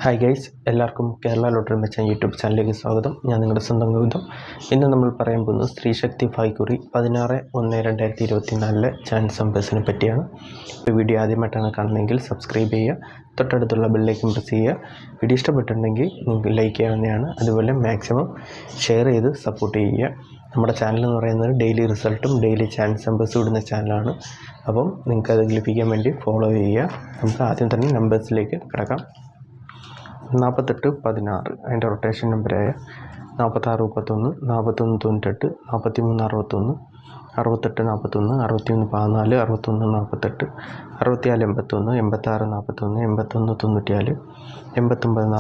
Hi guys, എല്ലാവർക്കും Kerala lottery മെച്ചൻ YouTube ചാനലിലേക്ക് സ്വാഗതം. ഞാൻ നിങ്ങളുടെ സ്വന്തം ഗൗതം. ഇന്ന് നമ്മൾ പറയാൻ പോകുന്നത് സ്ത്രീശക്തി ഫായ്ക്കുറി 16/1/2024 ചാൻസ് നമ്പേഴ്സിനെ പറ്റിയാണ്. ഇപ്പോൾ വീഡിയോ ആദ്യമായിട്ടാണ് കാണുന്നതെങ്കിൽ സബ്സ്ക്രൈബ് ചെയ്യുക, തൊട്ടടുത്തുള്ള ബെല്ലൈക്കൻ പ്രസ് ചെയ്യുക. വീഡിയോ ഇഷ്ടപ്പെട്ടിട്ടുണ്ടെങ്കിൽ നിങ്ങൾക്ക് ലൈക്ക് ചെയ്യാവുന്നതാണ്. അതുപോലെ മാക്സിമം ഷെയർ ചെയ്ത് സപ്പോർട്ട് ചെയ്യുക. നമ്മുടെ ചാനൽ എന്ന് പറയുന്നത് ഡെയിലി റിസൾട്ടും ഡെയിലി ചാൻസ് നമ്പേഴ്സും ഇടുന്ന ചാനലാണ്. അപ്പം നിങ്ങൾക്ക് അത് ലഭിക്കാൻ വേണ്ടി ഫോളോ ചെയ്യുക. നമുക്ക് ആദ്യം തന്നെ നമ്പേഴ്സിലേക്ക് കിടക്കാം. 4816 അതിൻ്റെ റൊട്ടേഷൻ നമ്പറായ 4631, 4198, 4361, 6841, 6114, 6148, 6481, 8641, 8194, 8941,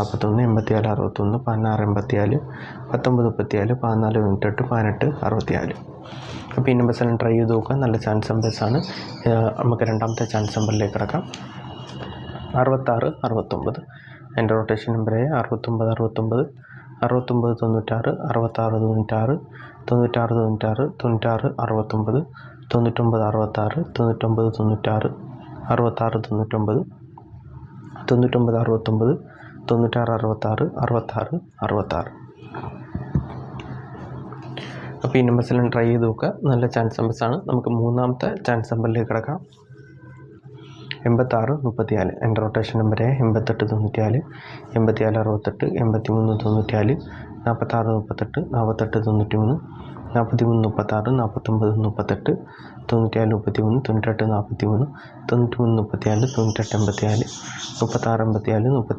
8461, 1684, 1934, 1498, 1864. അപ്പോൾ ഈ നമ്പേഴ്സ് എല്ലാം ട്രൈ ചെയ്ത് നോക്കുക. നല്ല ചാൻസ് നമ്പേഴ്സാണ്. നമുക്ക് രണ്ടാമത്തെ ചാൻസ് നമ്പറിലേക്ക് കിടക്കാം. 6669 അതിൻ്റെ റൊട്ടേഷൻ നമ്പറായ 6969, 6996, 6696, 9696, 9669, 9966, 9996, 6699, 9969, 9666, 6666. അപ്പോൾ ഈ നമ്പേഴ്സെല്ലാം ട്രൈ ചെയ്ത് നോക്കുക. നല്ല ചാൻസ് നമ്പേഴ്സാണ്. നമുക്ക് മൂന്നാമത്തെ ചാൻസ് നമ്പറിലേക്ക് കിടക്കാം. 8634 എൻ്റെ റൊട്ടേഷൻ നമ്പറായ 8894, 8468, 8394, 4638, 4893, 4336, 4938, 9433, 9843, 9334, 9884, 3684, 3491, 6483,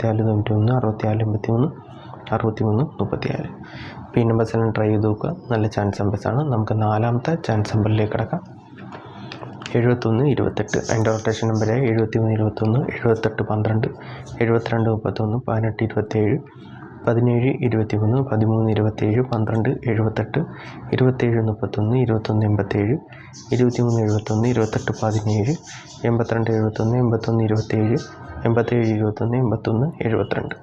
6334. അപ്പോൾ ഈ നമ്പേഴ്സെല്ലാം ട്രൈ ചെയ്ത് നോക്കുക. നല്ല ചാൻസ് നമ്പേഴ്സാണ്. നമുക്ക് നാലാമത്തെ ചാൻസ് നമ്പറിലേക്ക് കിടക്കാം. 7128 അതിൻ്റെ റൊട്ടേഷൻ നമ്പറായ 7121, 7812, 7231, 1827, 1723, 1327, 1278, 2731, 2187, 2371, 2817, 8271, 8127, 8721, 8172.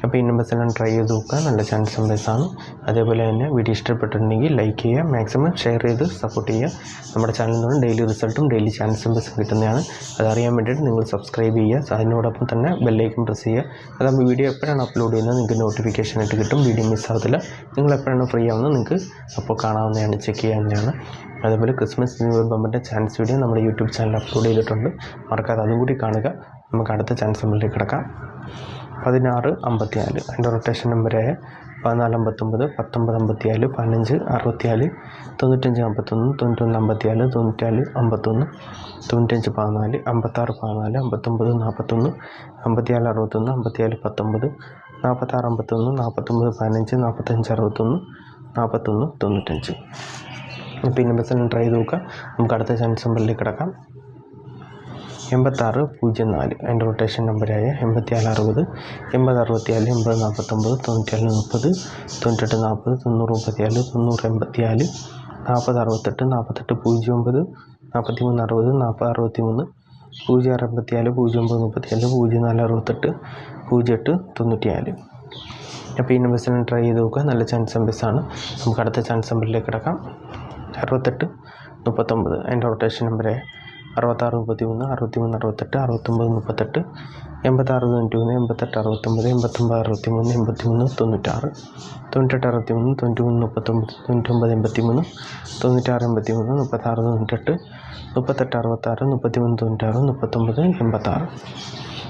അപ്പോൾ ഈ നമ്പേഴ്സ് എല്ലാം ട്രൈ ചെയ്ത് നോക്കുക. നല്ല ചാൻസ് നമ്പേഴ്സാണ്. അതേപോലെ തന്നെ വീഡിയോ ഇഷ്ടപ്പെട്ടിട്ടുണ്ടെങ്കിൽ ലൈക്ക് ചെയ്യുക, മാക്സിമം ഷെയർ ചെയ്ത് സപ്പോർട്ട് ചെയ്യുക. നമ്മുടെ ചാനലിൽ നിന്ന് ഡെയിലി റിസൾട്ടും ഡെയിലി ചാൻസ് നമ്പേഴ്സും കിട്ടുന്നതാണ്. അതറിയാൻ വേണ്ടിയിട്ട് നിങ്ങൾ സബ്സ്ക്രൈബ് ചെയ്യുക. അതിനോടൊപ്പം തന്നെ ബെല്ലൈക്കൻ പ്രസ് ചെയ്യുക. അതാകുമ്പോൾ വീഡിയോ എപ്പോഴാണ് അപ്ലോഡ് ചെയ്യുന്നത് നിങ്ങൾക്ക് നോട്ടിഫിക്കേഷൻ ആയിട്ട് കിട്ടും. വീഡിയോ മിസ്സാകത്തില്ല. നിങ്ങൾ എപ്പോഴാണ് ഫ്രീ ആവുന്നത് നിങ്ങൾക്ക് അപ്പോൾ കാണാവുന്നതാണ്, ചെക്ക് ചെയ്യാവുന്നതാണ്. അതേപോലെ ക്രിസ്മസ് ന്യൂ ഇയർ ബമ്പറിൻ്റെ ചാൻസ് വീഡിയോ നമ്മുടെ യൂട്യൂബ് ചാനൽ അപ്ലോഡ് ചെയ്തിട്ടുണ്ട്. മറക്കാതെ അതും കൂടി കാണുക. നമുക്ക് അടുത്ത ചാൻസ് നമ്പറിലേക്ക് കിടക്കാം. 1654 അതിൻ്റെ റൊട്ടേഷൻ നമ്പറായ 1459, 1954, 1564, 9541, 9154, 9451, 9514, 5614, 5941, 5461, 5419, 4651, 4915, 4561, 4195. ഇപ്പോൾ ഈ നമ്പേഴ്സെല്ലാം ട്രൈ ചെയ്ത് നോക്കുക. നമുക്ക് അടുത്ത ചാൻസ് നമ്പറിലേക്ക് കിടക്കാം. 8604 അതിൻ്റെ റൊട്ടേഷൻ നമ്പറായ 8460, 8064, 8049, 9430, 9840, 9034, 9084, 4068, 4809, 4360, 4063, 0684, 0934, 0468, 0894. അപ്പോൾ ഈ നമ്പേഴ്സെല്ലാം ട്രൈ ചെയ്ത് നോക്കുക. നല്ല ചാൻസ് നമ്പേഴ്സാണ്. നമുക്ക് അടുത്ത ചാൻസ് നമ്പറിലേക്ക് കിടക്കാം. 6839 അതിൻ്റെ റൊട്ടേഷൻ നമ്പറായ 6633, 6368, 6938, 8691, 8869, 8963, 8396, 9863, 9339, 9983, 9683, 3698, 3866, 3396, 3986.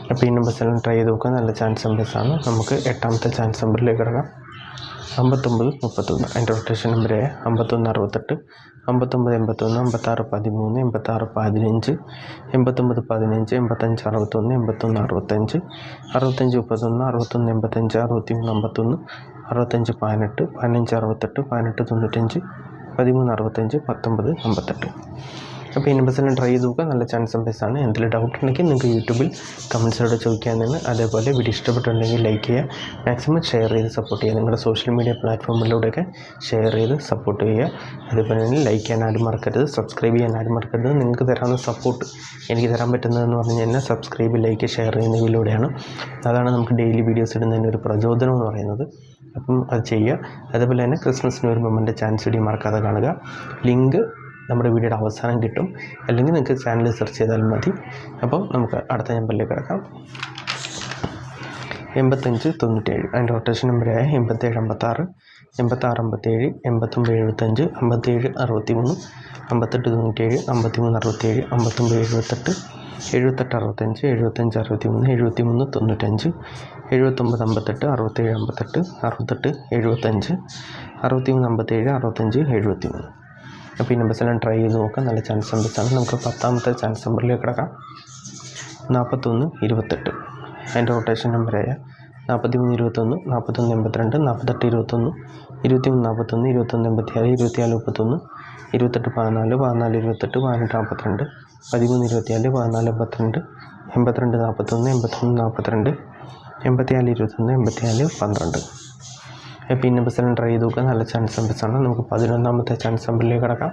അപ്പോൾ ഈ നമ്പേഴ്സെല്ലാം ട്രൈ ചെയ്ത് നോക്കുക. നല്ല ചാൻസ് നമ്പേഴ്സാണ്. നമുക്ക് എട്ടാമത്തെ ചാൻസ് നമ്പറിലേക്ക് ഇറങ്ങാം. 5931 അതിൻ്റെ റൊട്ടേഷൻ നമ്പറായ 5168, 5981, 5613, 8615, 8915, 8561, 8165, 6531, 6185, 6351, 6518, 1568, 1895, 1365, 1958. അപ്പോൾ ഈ നമ്പേഴ്സെല്ലാം ട്രൈ ചെയ്ത് നോക്കുക. നല്ല ചാൻസ് നമ്പേഴ്സാണ്. എന്തെങ്കിലും ഡൗട്ട് ഉണ്ടെങ്കിൽ നിങ്ങൾക്ക് യൂട്യൂബിൽ കമൻസിലൂടെ ചോദിക്കാവുന്നതാണ്. അതേപോലെ വീഡിയോ ഇഷ്ടപ്പെട്ടുണ്ടെങ്കിൽ ലൈക്ക് ചെയ്യുക, മാക്സിമം ഷെയർ ചെയ്ത് സപ്പോർട്ട് ചെയ്യുക. നിങ്ങളുടെ സോഷ്യൽ മീഡിയ പ്ലാറ്റ്ഫോമിലൂടെയൊക്കെ ഷെയർ ചെയ്ത് സപ്പോർട്ട് ചെയ്യുക. അതേപോലെ തന്നെ ലൈക്ക് ചെയ്യാൻ ആരും മറക്കരുത്, സബ്സ്ക്രൈബ് ചെയ്യാൻ ആരും മറക്കരുത്. നിങ്ങൾക്ക് തരാവുന്ന സപ്പോർട്ട് എനിക്ക് തരാൻ പറ്റുന്നതെന്ന് പറഞ്ഞു കഴിഞ്ഞാൽ സബ്സ്ക്രൈബ്, ലൈക്ക്, ഷെയർ ചെയ്യുന്നതിലൂടെയാണ്. അതാണ് നമുക്ക് ഡെയിലി വീഡിയോസ് ഇടുന്നതിന് ഒരു പ്രചോദനം എന്ന് പറയുന്നത്. അപ്പം അത് ചെയ്യുക. അതേപോലെ തന്നെ ക്രിസ്മസ് ന്യൂ ഇയർ ബമ്പറിൻ്റെ ചാൻസ് വീഡിയോ മറക്കാതെ കാണുക. ലിങ്ക് നമ്മുടെ വീഡിയോയുടെ അവസാനം കിട്ടും, അല്ലെങ്കിൽ നിങ്ങൾക്ക് ചാനൽ സെർച്ച് ചെയ്താൽ മതി. അപ്പോൾ നമുക്ക് അടുത്ത നമ്പറിലേക്ക് കിടക്കാം. 85 97. അതിൻ്റെ റൊട്ടേഷൻ നമ്പറായ 87 56, 86 57, 89 75, 57 63, 58 97, 53 67, 59 78, 78 65, 75 63, 73 95, 79 58, 67 58, 68 75, 63 57, 65 73. അപ്പോൾ ഈ നമ്പേഴ്സെല്ലാം ട്രൈ ചെയ്ത് നോക്കാം. നല്ല ചാൻസ് നമ്പേഴ്സാണ്. നമുക്ക് 10ാമത്തെ ചാൻസ് നമ്പറിലേക്ക് കിടക്കാം. 41 28. അതിൻ്റെ റൊട്ടേഷൻ നമ്പറായ 43 21, 41 82, 48 21, 23 41, 21 86, 24 31, 28 14, 14 28, 18 42, 13 24, 14 52, 82 41, 83 42, 84 21, 84 12. അപ്പോൾ ഈ നമ്പേഴ്സെല്ലാം ട്രൈ ചെയ്ത് നോക്കുക. നല്ല ചാൻസ് നമ്പേഴ്സാണ്. നമുക്ക് 11ാമത്തെ ചാൻസ് നമ്പറിലേക്ക് കിടക്കാം.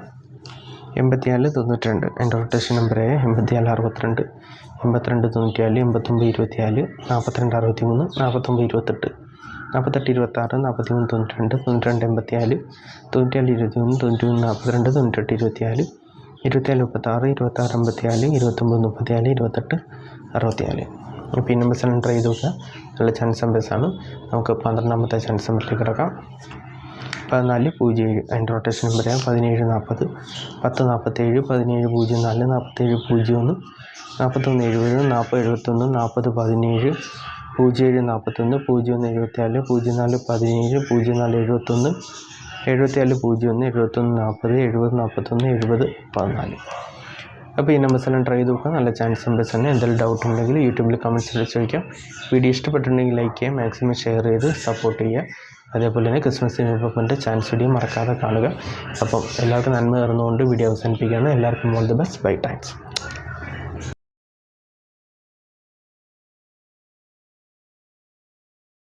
84 92. അതിൻ്റെ റൊട്ടേഷൻ നമ്പറായ 84 62, 82 94, 89 24, 42 63, 49 28, 48 26, 43 92, 92 84, 94 21, 91 42, 98 24, 24 36, 26 54, 29 34, 28 64. അപ്പോൾ ഈ നമ്പേഴ്സെല്ലാം ട്രൈ ചെയ്ത് നോക്കുക. നല്ല ചാൻസ് നമ്പേഴ്സാണ്. നമുക്ക് 12ാമത്തെ ചാൻസ് നമ്പറിലേക്ക് കിടക്കാം. 14 07. അതിൻ്റെ റൊട്ടേഷൻ നമ്പറായ 17 40, 10 47, 17 04, 47 01, 41 70, 40 71, 40 17, 07 41, 01 74, 04 17, 04 71, 74 01, 71 40, 70 41, 70 14. അപ്പോൾ ഈ നമ്പേഴ്സെല്ലാം ട്രൈ ചെയ്ത് നോക്കുക. നല്ല ചാൻസ് നമ്പേഴ്സ് തന്നെ. എന്തെങ്കിലും ഡൗട്ട് ഉണ്ടെങ്കിൽ യൂട്യൂബിൽ കമൻറ്റ്സിൽ ചോദിക്കാം. വീഡിയോ ഇഷ്ടപ്പെട്ടിട്ടുണ്ടെങ്കിൽ ലൈക്ക് ചെയ്യുക, മാക്സിമം ഷെയർ ചെയ്ത് സപ്പോർട്ട് ചെയ്യുക. അതേപോലെ തന്നെ ക്രിസ്മസിന് ചാൻസ് വീഡിയോ മറക്കാതെ കാണുക. അപ്പം എല്ലാവർക്കും നന്മ നേർന്നുകൊണ്ട് വീഡിയോ അവസാനിപ്പിക്കുകയാണ്. എല്ലാവർക്കും all the best. Bye. Thanks.